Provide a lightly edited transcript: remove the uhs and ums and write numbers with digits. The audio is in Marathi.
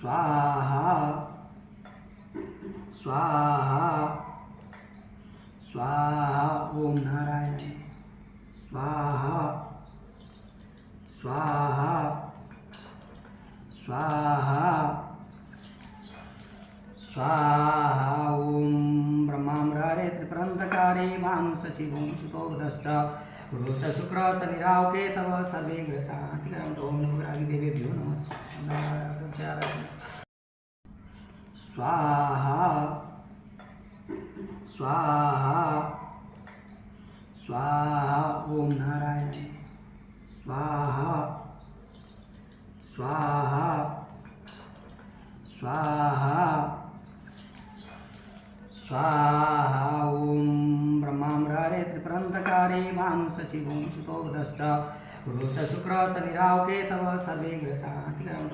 स्वाहा स्वाहा स्वाहा ओम नारायण स्वाहा स्वाहा स्वाहा स्वाहा ओम ब्रह्माम्रारे त्रिपुरंधकारे मानुषशिवं सुतोदस्त गुरुश्च शुक्र शनिरावके तव सर्वे ग्रसातिकरं ओम नमोग्रागिदेवेभ्यो नमः स्वाहा स्वाहा स्वाहा ओम नारायण स्वाहा स्वाहा स्वाहा स्वाहा ओम ब्रह्माम्रारे त्रिपुरंधकारे मानुषशिवं सुतोदस्त गुरुश्च शुक्र शनिरावके तव सर्वे ग्रसातिकरं